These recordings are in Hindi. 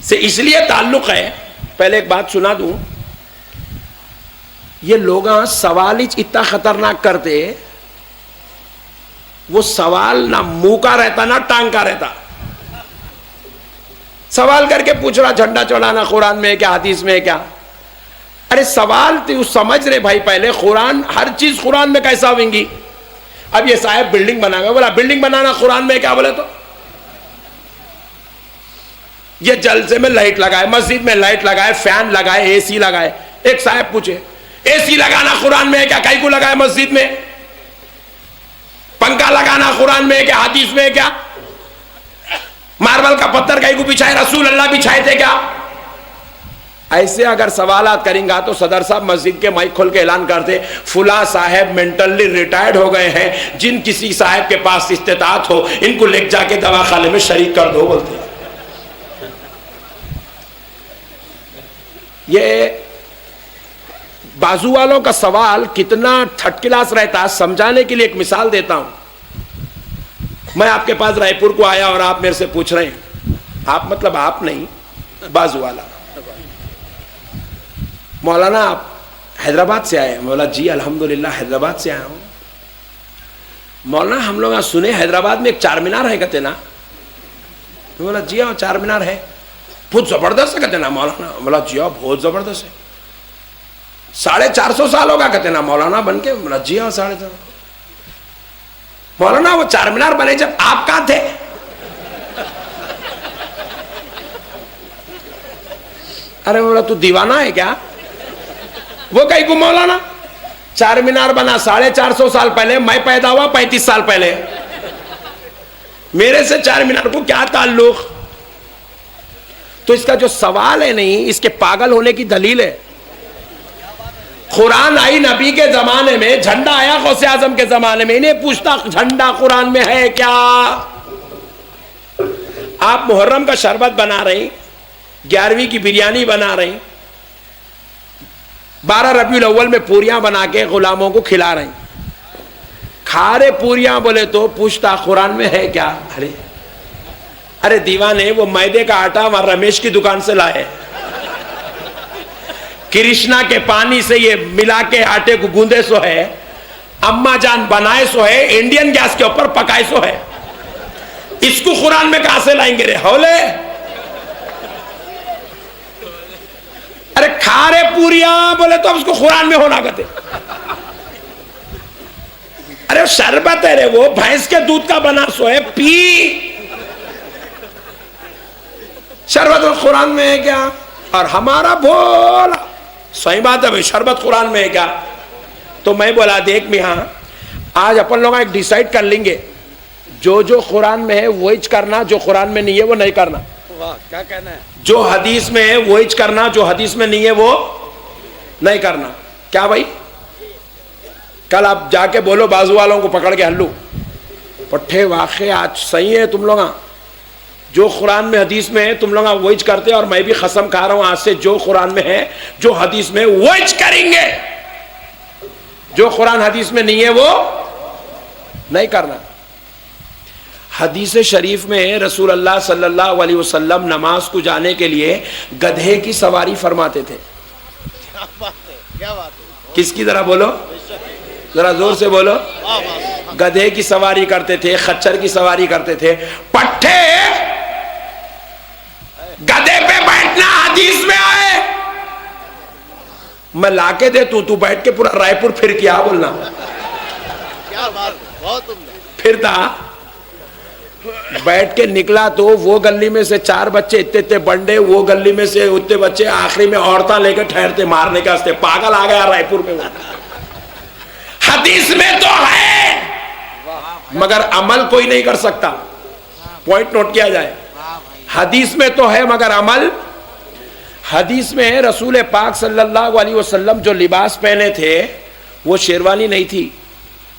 से इसलिए ताल्लुक है। पहले एक बात सुना दूं, ये लोग सवाल ही इतना खतरनाक करते, वो सवाल ना मुंह का रहता ना टांग का रहता। सवाल करके पूछ रहा झंडा चढ़ाना कुरान में है क्या, हदीस में है क्या? अरे सवाल तो समझ रहे भाई, पहले कुरान, हर चीज कुरान में कैसा होंगी। अब ये साहब बिल्डिंग बनाएगा, बोला बिल्डिंग बनाना कुरान में क्या? बोले तो ये जलसे में लाइट लगाए, मस्जिद में लाइट लगाए, फैन लगाए, एसी लगाए। एक साहब पूछे एसी लगाना कुरान में है क्या? कई को लगाए मस्जिद में? पंखा लगाना कुरान में है क्या, हदीस में है क्या? मार्बल का पत्थर कई को बिछाए, रसूल अल्लाह बिछाए थे क्या? ऐसे अगर सवालात करेंगे तो सदर साहब मस्जिद के माइक खोल के ऐलान करते, फुला साहब मेंटली रिटायर्ड हो गए हैं, जिन किसी साहब के पास इस्तेताअत हो इनको ले जाके दवाखाने में शरीक कर दो, बोलते। ये बाजू वालों का सवाल कितना थर्ड क्लास रहता है, समझाने के लिए एक मिसाल देता हूं। मैं आपके पास रायपुर को आया और आप मेरे से पूछ रहे हैं, आप मतलब आप नहीं, बाजू वाला, मौलाना आप हैदराबाद से आए? मौला जी अल्हम्दुलिल्लाह हैदराबाद से आया हूं। मौलाना हम लोग सुने हैदराबाद में एक चार मीनार है, कहते ना? बोला जी हाँ चार मीनार है, बहुत जबरदस्त है, कहते ना मौलाना? बोला जी हाँ बहुत जबरदस्त है, 450 साल होगा, कहते ना मौलाना बन के? बोला जी हाँ 450। मौलाना वो चार मीनार बने जब आप कहां थे? अरे बोला तू दीवाना है क्या? वो कहीं को मौलाना, चार मीनार बना 450 साल पहले, मैं पैदा हुआ 35 साल पहले, मेरे से चार मीनार को क्या ताल्लुक? तो इसका जो सवाल है नहीं, इसके पागल होने की दलील है। कुरान आई नबी के जमाने में, झंडा आया गौसे आजम के जमाने में, इन्हें पूछता झंडा कुरान में है क्या? आप मुहर्रम का शरबत बना रही, 11वीं की बिरयानी बना रही, 12 रबीउल अव्वल में पूरियां बना के गुलामों को खिला रही, खा रहे पूरियां, बोले तो पूछता कुरान में है क्या? अरे दीवाने, वो मैदे का आटा वहां रमेश की दुकान से लाए, कृष्णा के पानी से ये मिला के आटे को गूंदे सो है, अम्मा जान बनाए सो है, इंडियन गैस के ऊपर पकाए सो है, इसको कुरान में कहां से लाएंगे रे हौले? अरे खा रहे पूरियां, बोले तो उसको कुरान में होना कहते। अरे शरबत है रे, वो भैंस के दूध का बना सो है, पी। शरबत कुरान में है क्या? और हमारा भोला, सही बात है भाई, शरबत कुरान में है क्या? तो मैं बोला देख मियां, आज अपन लोग एक डिसाइड कर लेंगे, जो जो कुरान में है वही करना, जो कुरान में नहीं है वो नहीं करना। वाह क्या कहना है? जो हदीस में है वही करना, जो हदीस में नहीं है वो नहीं करना। क्या भाई? कल आप जाके बोलो बाजू वालों को पकड़ के हल्लू पट्टे, वाकई आज सही है तुम लोग, जो कुरान में हदीस में है तुम लोग वही करते, और मैं भी कसम खा रहा हूं आज से, जो कुरान में है जो हदीस में वही करेंगे, जो कुरान हदीस में नहीं है वो नहीं करना। हदीस शरीफ में रसूल अल्लाह सल्लल्लाहु अलैहि वसल्लम नमाज को जाने के लिए गधे की सवारी फरमाते थे। क्या बात है, क्या बात है? किसकी? जरा बोलो, जरा जोर से बोलो। गधे की सवारी करते थे, खच्चर की सवारी करते थे। पट्टे, गधे पे बैठना हदीस में आए, मैं लाके दे, तू बैठ के पूरा रायपुर फिर किया बोलना। क्या बात है, बहुत उम्दा। फिर था बैठ के निकला तो वो गली में से 4 बच्चे इतने इतने बंडे, वो गली में से उतने बच्चे, आखिरी में औरतां लेकर ठहरते मारने का हंसते। पागल आ गया रायपुर में। हदीस में तो है मगर अमल कोई नहीं कर सकता। पॉइंट नोट किया जाए, हदीस में तो है मगर अमल। हदीस में रसूल पाक सल्लल्लाहु अलैहि वसल्लम जो लिबास पहने थे वो शेरवानी नहीं थी,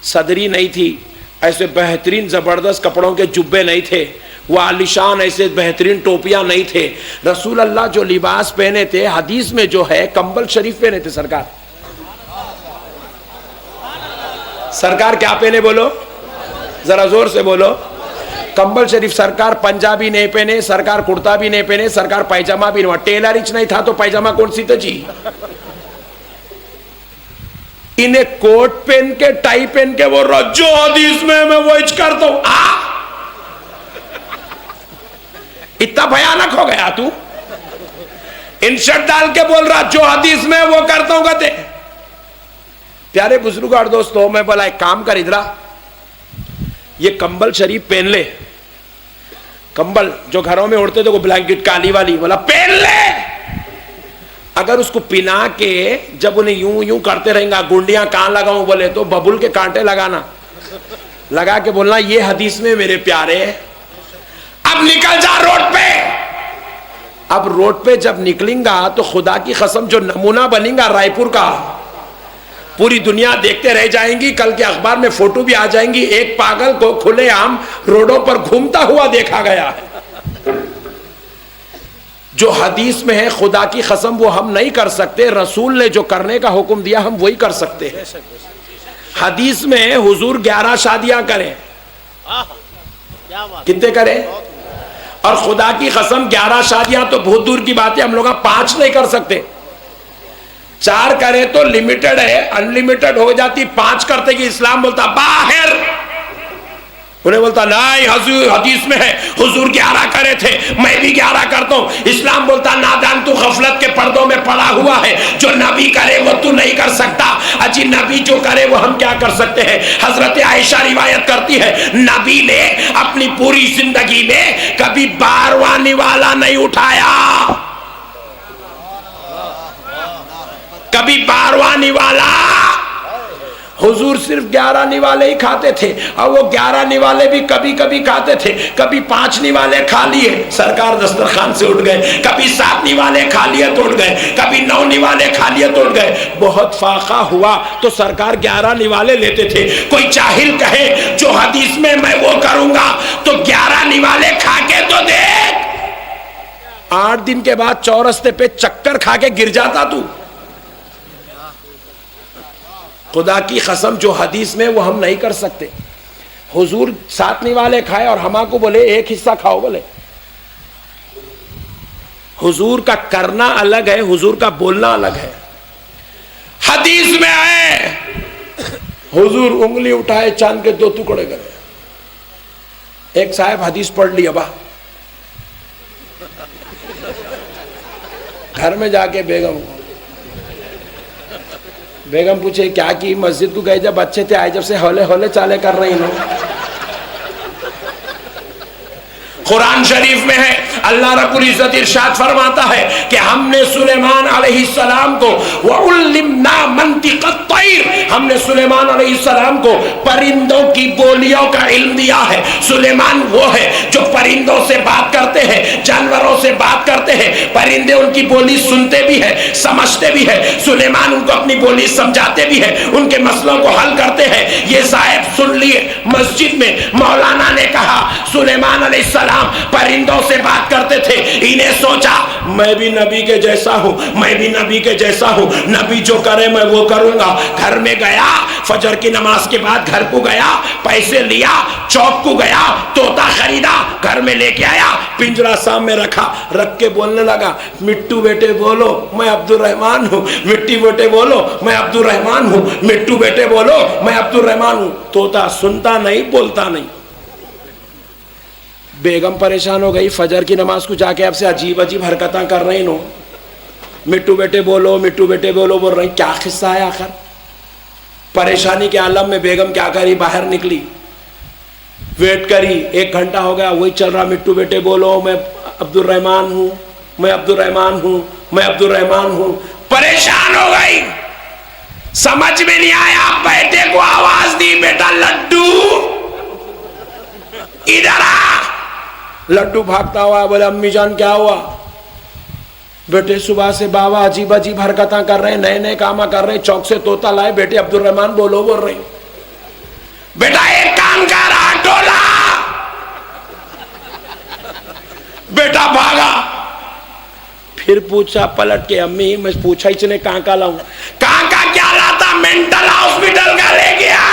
सदरी नहीं थी, ऐसे बेहतरीन जबरदस्त कपड़ों के जुब्बे नहीं थे, वो आलिशान ऐसे बेहतरीन टोपियां नहीं थे। रसूल अल्लाह जो लिबास पहने थे हदीस में जो है कंबल शरीफ पहने थे। सरकार सरकार क्या पहने बोलो, जरा जोर से बोलो। कंबल शरीफ सरकार पंजाबी नहीं पहने, सरकार कुर्ता भी नहीं पहने, सरकार पैजामा भी नहीं, टेलर ही नहीं था तो पैजामा कौन सी तो जी। इन्हें कोट पहन के टाई पहन के बोल रहा जो हदीस में मैं वो इच करता हूं। इतना भयानक हो गया तू, इन शर्ट डाल के बोल रहा जो हदीस में वो करता हूं। कहते प्यारे बुजुर्ग और दोस्तों, मैं बोला एक काम कर, इधरा ये कंबल शरीफ पहन ले, कंबल जो घरों में उड़ते थे वो ब्लैंकेट काली वाली, बोला पहन ले। अगर उसको पिना के जब उन्हें यूं यूं करते रहेंगे, गुंडियां कहां लगाऊं बोले तो बबुल के कांटे लगाना, लगा के बोलना ये हदीस में मेरे प्यारे। अब निकल जा रोड पे। अब रोड पे जब निकलेगा तो खुदा की कसम जो नमूना बनेगा रायपुर का, पूरी दुनिया देखते रह जाएंगी। कल के अखबार में फोटो भी आ जाएंगी, एक पागल को खुलेआम रोडों पर घूमता हुआ देखा गया है। जो हदीस में है खुदा की कसम वो हम नहीं कर सकते, रसूल ने जो करने का हुक्म दिया हम वही कर सकते हैं। हदीस में हुजूर 11 शादियां करें, कितने करें? और खुदा की कसम 11 शादियां तो बहुत दूर की बात है, हम लोग 5 नहीं कर सकते। 4 करे तो लिमिटेड है, अनलिमिटेड हो जाती। 5 करते कि इस्लाम बोलता बाहर, उन्हें बोलता नहीं हुजूर हदीस में है हुजूर 11 करे थे, मैं भी 11 करता हूं। इस्लाम बोलता नादान तू गफलत के पर्दों में पड़ा हुआ है, जो नबी करे वो तू नहीं कर सकता। अजी नबी जो करे वो हम क्या कर सकते हैं? हजरत आयशा रिवायत करती है नबी ने अपनी पूरी जिंदगी में कभी 12वां निवाला नहीं उठाया, कभी 12वां निवाला। हुजूर सिर्फ 11 निवाले ही खाते थे, और वो 11 निवाले भी कभी कभी खाते थे। कभी 5 निवाले खा लिए, सरकार दस्तरखान से उठ गए। कभी 7 निवाले खा लिए तो उठ गए, कभी 9 निवाले खा लिए तो उठ गए। बहुत फाका हुआ तो सरकार 11 निवाले लेते थे। कोई जाहिल कहे जो हदीस में मैं वो करूंगा तो 11 निवाले खा के तो देख। 8 दिन के बाद चौरस्ते पे चक्कर खा के गिर जाता तू। खुदा की कसम जो हदीस में वो हम नहीं कर सकते। हुजूर 7 निवाले खाए और हमाको बोले एक हिस्सा खाओ, बोले हुजूर का करना अलग है, हुजूर का बोलना अलग है। हदीस में आए हुजूर उंगली उठाए चांद के 2 टुकड़े करे। एक साहब हदीस पढ़ लिया, बा घर में जाके बेगम पूछे क्या की? मस्जिद को गए जब बच्चे थे, आए जब से हौले हौले चाले कर रही नो। कुरान शरीफ में है अल्लाह रब्बुल इज्जत इरशाद फरमाता है कि हमने सुलेमान अलैहिस्सलाम को वउल्लिमना मंतिक़त तैर, हमने सुलेमान अलैहिस्सलाम को परिंदों की बोलियों का इल्म दिया है। सुलेमान वो है जो परिंदों से बात करते हैं, जानवरों से बात करते हैं। परिंदे उनकी बोली सुनते भी है, समझते भी है। सुलेमान उनको अपनी बोली समझाते भी है, उनके मसलों को हल करते हैं। ये साहब सुन लिए मस्जिद में मौलाना ने कहा सुलेमान अलैहिस्सलाम परिंदों से बात करते थे। इन्हें सोचा मैं भी नबी के जैसा हूं, मैं भी नबी के जैसा हूं, नबी जो करे मैं वो करूंगा। घर में गया, फजर की नमाज के बाद घर को गया, पैसे लिया, चौक को गया, तोता खरीदा, घर में लेके आया, पिंजरा सामने रखा, रख के बोलने लगा मिट्टू बेटे बोलो मैं अब्दुल रहमान हूं, मिट्टी बेटे बोलो मैं अब्दुल रहमान हूं, मिट्टू बेटे बोलो मैं अब्दुल रहमान हूं। तोता सुनता नहीं, बोलता नहीं। बेगम परेशान हो गई, फजर की नमाज को जाके आपसे अजीब अजीब हरकतें कर रही नो, मिट्टू बेटे बोलो मिट्टू बेटे बोलो बोल रही। क्या किस्सा है आखिर? परेशानी के आलम में बेगम क्या करी, बाहर निकली, वेट करी, 1 घंटा हो गया वही चल रहा, मिट्टू बेटे बोलो मैं अब्दुल रहमान हूं, मैं अब्दुल रहमान हूं, मैं अब्दुल रहमान हूं। परेशान हो गई, समझ में नहीं आया। बेटे को आवाज दी, बेटा लड्डू इधर आ। लड्डू भागता हुआ बोले अम्मी जान क्या हुआ? बेटे सुबह से बाबा अजीब अजीब हरकतें कर रहे हैं, नए नए काम कर रहे हैं, चौक से तोता लाए, बेटे अब्दुल रहमान बोलो बोल रही। बेटा एक काम कर, ऑटो ला। बेटा भागा, फिर पूछा पलट के अम्मी मैं पूछा इसने कहां का लाऊं? कहां का क्या लाता? मेंटल हॉस्पिटल का ले गया।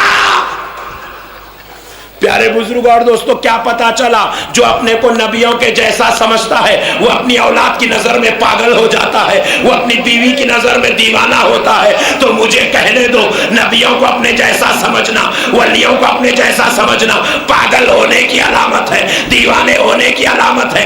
प्यारे बुजुर्ग और दोस्तों, क्या पता चला, जो अपने को नबियों के जैसा समझता है वो अपनी औलाद की नजर में पागल हो जाता है, वो अपनी बीवी की नजर में दीवाना होता है। तो मुझे कहने दो, नबियों को अपने जैसा समझना, वलियों को अपने जैसा समझना पागल होने की अलामत है, दीवाने होने की अलामत है,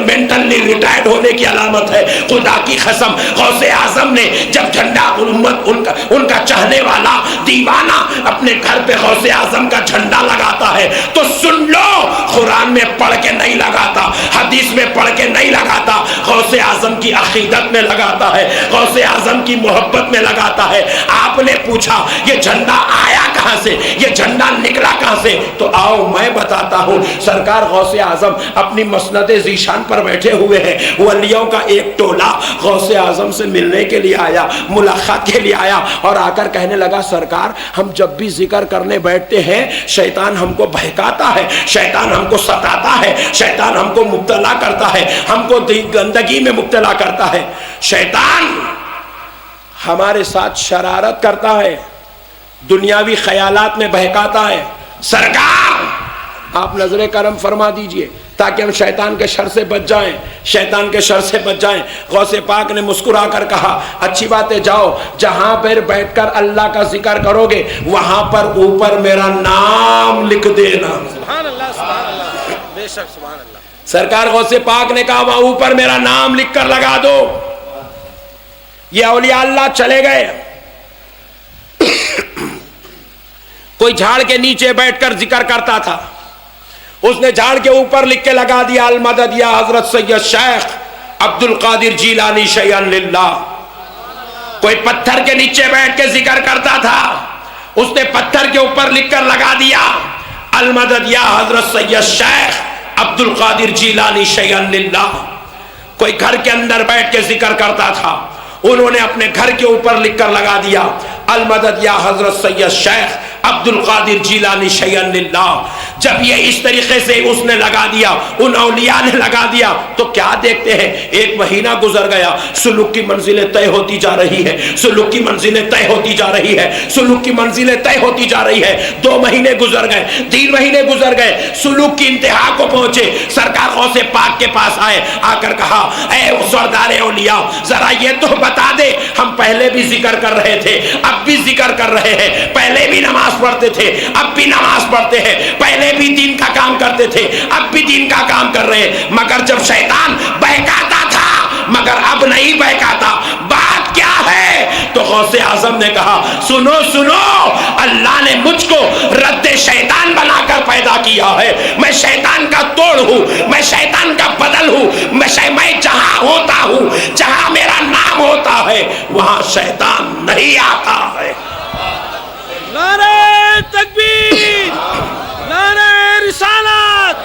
मेंटली रिटायर्ड होने की अलामत है। खुदा की कसम, गौसे आजम ने जब झंडा उम्मत उनका चाहने वाला दीवाना अपने घर पे गौसे आजम का झंडा लगाता है तो सुन लो, कुरान में पढ़ के नहीं लगाता, हदीस में पढ़ के नहीं लगाता, गौसे आजम की अकीदत में लगाता है, गौसे आजम की मोहब्बत में लगाता है। आपने पूछा ये झंडा आया कहां से, ये झंडा निकला कहां से? तो आओ मैं बताता हूं। सरकार गौसे आजम अपनी मसनद ज़ीशान पर बैठे हुए हैं, वलियों का एक टोला गौसे आजम से मिलने के लिए आया, मुलाकात के लिए आया और आकर कहने लगा, सरकार हम जब भी जिक्र करने बैठते हैं शैतान हमको बहकाता है, शैतान हमको सताता है, शैतान हमको मुब्तला करता है, हमको गंदगी में मुब्तला करता है, शैतान हमारे साथ शरारत करता है, दुनियावी ख्यालात में बहकाता है। सरकार आप नजरे करम फरमा दीजिए ताकि हम शैतान के शर से बच जाएं, शैतान के शर से बच जाएं। गौसे पाक ने मुस्कुरा कर कहा, अच्छी बात है, जाओ जहां पर बैठकर अल्लाह का जिक्र करोगे वहां पर ऊपर मेरा नाम लिख देना। सुभान अल्लाह, सुभान अल्लाह, बेशक सुभान अल्लाह। सरकार गौसे पाक ने कहा, वहां ऊपर मेरा नाम लिख कर लगा दो। ये औलिया अल्लाह चले गए, कोई झाड़ के नीचे बैठकर जिक्र करता था, उसने झाड़ के ऊपर लिख के लगा दिया, अल मदद या हजरत सैयद शेख अब्दुल कादिर जीलानी शयन लिल्लाह। कोई पत्थर के नीचे बैठ के जिक्र करता था, उसने पत्थर के ऊपर लिखकर लगा दिया, अल मदद या हजरत सैयद शेख अब्दुल कादिर जीलानी शयन लिल्लाह। कोई घर के अंदर बैठ के जिक्र करता था, उन्होंने अपने घर के ऊपर लिखकर लगा दिया, अल मदद या हजरत सैयद शेख अब्दुल कादिर जीलानी शयन लिल्लाह। जब ये इस तरीके से उसने लगा दिया, उन औलिया ने लगा दिया, तो क्या देखते हैं, एक महीना गुजर गया, सुलूक की मंजिलें तय होती जा रही है, सुलूक की मंजिलें तय होती जा रही है, सुलूक की मंजिलें तय होती जा रही है। 2 महीने गुजर गए, 3 महीने गुजर गए, सुलूक की इंतहा को पहुंचे। सरकार गौसे पाक के पास आए, आकर कहा, ए सरदार औलिया, जरा ये तो बता दे, हम पहले भी जिक्र कर रहे थे, अब भी जिक्र कर रहे हैं, पहले भी नमाज पढ़ते थे, अब भी नमाज पढ़ते हैं, पहले भी दीन का काम करते थे, अब भी दीन का काम कर रहे हैं, मगर जब शैतान बहकाता था, मगर अब नहीं बहकाता, बात क्या है? तो गौसे आजम ने कहा, सुनो सुनो, अल्लाह ने मुझको रद्द शैतान बनाकर पैदा किया है, मैं शैतान का तोड़ हूं, मैं शैतान का बदल हूं, मैं जहां होता हूं, जहां मेरा नाम होता है वहां शैतान नहीं आता है। नारे तकबीर, नारे रिसालत,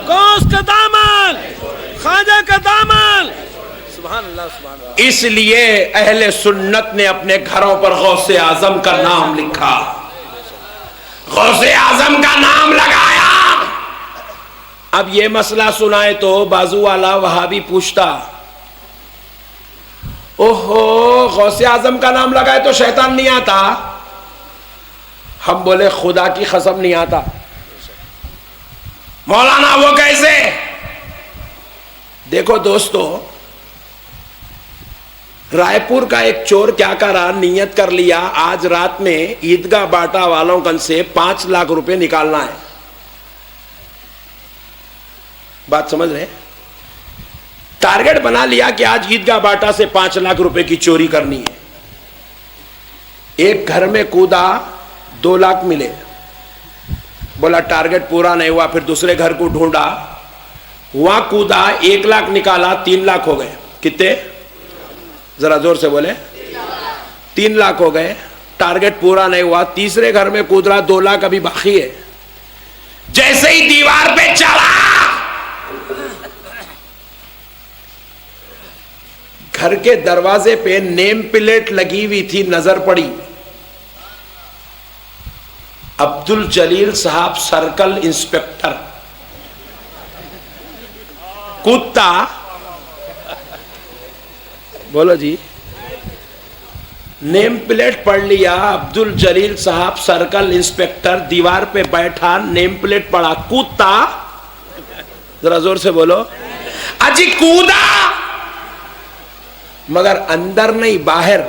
गौस का दामन, ख्वाजा का दामन, सुभान अल्लाह, सुभान अल्लाह। इसलिए अहले सुन्नत ने अपने घरों पर गौसे आजम का नाम लिखा, गौसे आजम का नाम लगाया। अब ये मसला सुनाए तो बाजू वाला वहाबी पूछता, ओहो गौसे आजम का नाम लगाए तो शैतान नहीं आता? हम बोले खुदा की कसम नहीं आता। मौलाना वो कैसे? देखो दोस्तों, रायपुर का एक चोर क्या करा, नियत कर लिया आज रात में ईदगाह बाटा वालों कन से 5 लाख रुपए निकालना है। बात समझ रहे? टारगेट बना लिया कि आज ईदगाह बाटा से 5 लाख रुपए की चोरी करनी है। एक घर में कूदा, 2 लाख मिले, बोला टारगेट पूरा नहीं हुआ, फिर दूसरे घर को ढूंढा, वहां कूदा, 1 लाख निकाला, 3 लाख हो गए। कितने? जरा जोर से बोले। 3 लाख हो गए, टारगेट पूरा नहीं हुआ। तीसरे घर में कूद रहा, 2 लाख अभी बाकी है। जैसे ही दीवार पे चढ़ा, घर के दरवाजे पे नेम प्लेट लगी हुई थी, नजर पड़ी, अब्दुल जलील साहब सर्कल इंस्पेक्टर। कूदता, बोलो जी, नेम प्लेट पढ़ लिया, अब्दुल जलील साहब सर्कल इंस्पेक्टर, दीवार पे बैठा, नेम प्लेट पढ़ा, कूदता, जरा जोर से बोलो, अजी कूदा, मगर अंदर नहीं बाहर,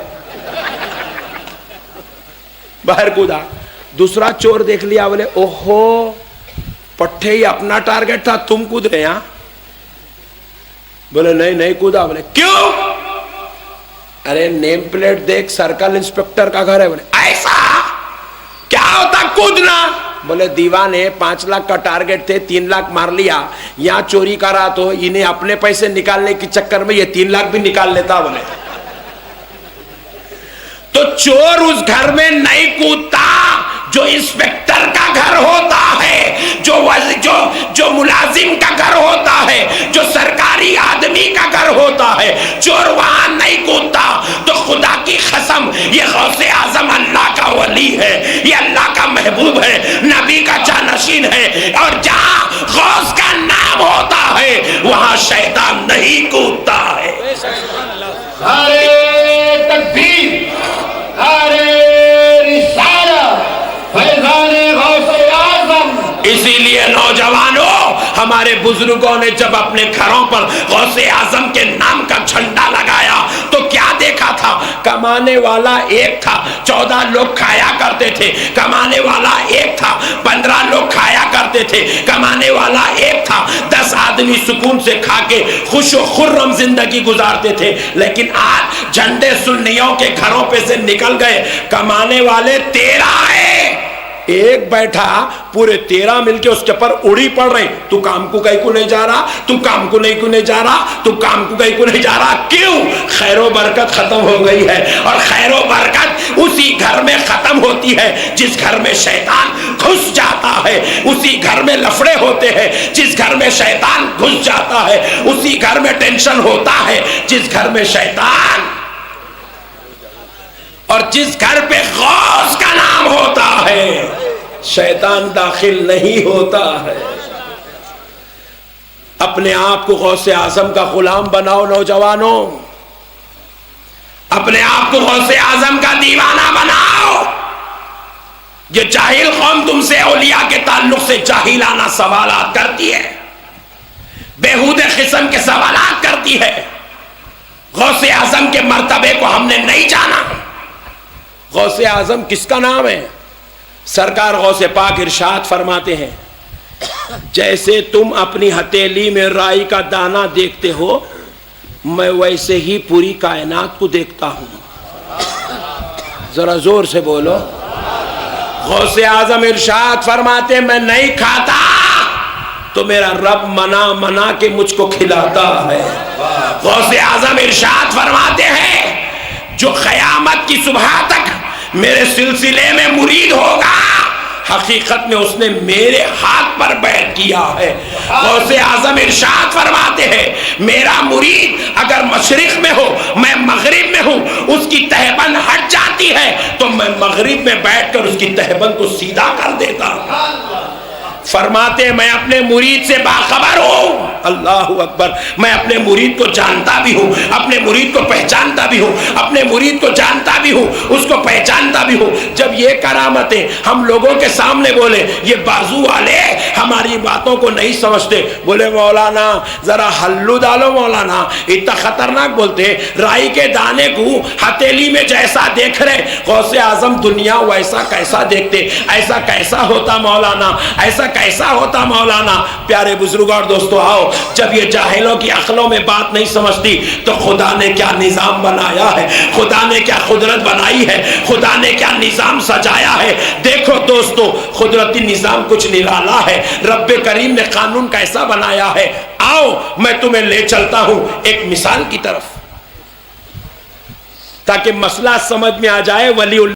बाहर कूदा। दूसरा चोर देख लिया, बोले ओहो पट्टे ही अपना टारगेट था, तुम कूद गए यहां? बोले नहीं नहीं कूदा। बोले क्यों? अरे नेम प्लेट देख, सर्कल इंस्पेक्टर का घर है। बोले ऐसा क्या होता कूदना? बोले दीवाने 5 लाख का टारगेट थे, 3 लाख मार लिया, यहां चोरी करा तो इन्हें अपने पैसे निकालने के चक्कर में ये 3 लाख भी निकाल लेता। बोले तो चोर उस घर में नहीं कूदता जो इंस्पेक्टर का घर होता है, जो मुलाजिम का घर होता है, जो सरकारी आदमी का घर होता है, चोर वहां नहीं कूदता। तो खुदा की कसम, ये गौसे आजम अल्लाह का वली है, ये अल्लाह का महबूब है, नबी का जानशीन है, और जहां गौस का नाम होता है वहां शैतान नहीं कूदता है। नारे तकबीर, नारे रिसालत, फैज़ाने गौसे आज़म। इसीलिए नौजवानों, हमारे बुजुर्गों ने जब अपने घरों पर गौसे आजम के नाम का झंडा लगाया तो क्या देखा था? कमाने वाला एक था, 14 लोग खाया करते थे। कमाने वाला एक था, 15 लोग खाया करते थे। कमाने वाला एक था, 10 आदमी सुकून से खा के खुश व खुर्रम जिंदगी गुजारते थे। लेकिन आज झंडे सुन्नियों के घरों पे से निकल गए, कमाने वाले 13 हैं, एक बैठा, पूरे 13 मिलके उसके ऊपर उड़ी पड़ रहे। तू काम को कहीं को नहीं जा रहा, तू काम को नहीं जा रहा, तू काम को कहीं को नहीं जा रहा। क्यों? खैरो बरकत खत्म हो गई है। और खैरो बरकत उसी घर में खत्म होती है जिस घर में शैतान घुस जाता है, उसी घर में लफड़े होते हैं जिस घर में शैतान घुस जाता है, उसी घर में टेंशन होता है जिस घर में शैतान, और जिस घर पे गौस का नाम होता है शैतान दाखिल नहीं होता है। अपने आप को गौसे आजम का गुलाम बनाओ नौजवानों, अपने आप को गौसे आजम का दीवाना बनाओ। ये जाहिल कौम तुमसे औलिया के ताल्लुक से जाहिलाना सवालात करती है, बेहुदे किस्म के सवालात करती है। गौसे आजम के मर्तबे को हमने नहीं जाना। गौसे आजम किसका नाम है? सरकार गौसे पाक इरशाद फरमाते हैं, जैसे तुम अपनी हथेली में राई का दाना देखते हो, मैं वैसे ही पूरी कायनात को देखता हूं। जरा जोर से बोलो। गौसे आजम इरशाद फरमाते, मैं नहीं खाता तो मेरा रब मना मना के मुझको खिलाता है। गौसे आजम इरशाद फरमाते हैं, जो क़यामत की सुबह तक मेरे सिलसिले में मुरीद होगा, हकीकत में उसने मेरे हाथ पर बैठ किया है। गौसे आजम इरशाद फरमाते हैं, मेरा मुरीद अगर मशरिक में हो, मैं मगरिब में हूं, उसकी तहबंद हट जाती है तो मैं मगरिब में बैठकर उसकी तहबंद को सीधा कर देता हूं। फरमाते, मैं अपने मुरीद से बाखबर हूं। अल्लाह अकबर। मैं अपने मुरीद को जानता भी हूं, अपने मुरीद को पहचानता भी हूं, अपने मुरीद को जानता भी हूं, उसको पहचानता भी हूं। जब ये करामतें हम लोगों के सामने बोले, ये बाजू वाले हमारी बातों को नहीं समझते, बोले मौलाना जरा हल्लू डालो मौलाना, इतना खतरनाक बोलते। राई के दाने को हथेली में जैसा देख रहे, गौसे आजम दुनिया वैसा कैसा देखते? ऐसा कैसा होता मौलाना, ऐसा कैसा होता मौलाना? प्यारे बुजुर्ग और दोस्तों, आओ, जब ये जाहिलों की अक्लों में बात नहीं समझती तो खुदा ने क्या निजाम बनाया है, खुदा ने क्या कुदरत बनाई है, खुदा ने क्या निजाम सजाया है। देखो दोस्तों, कुदरती निजाम कुछ निराला है। रब्बे करीम ने कानून कैसा बनाया है। आओ मैं तुम्हें ले चलता हूं एक मिसाल की तरफ, ताकि मसला समझ में आ जाए। वली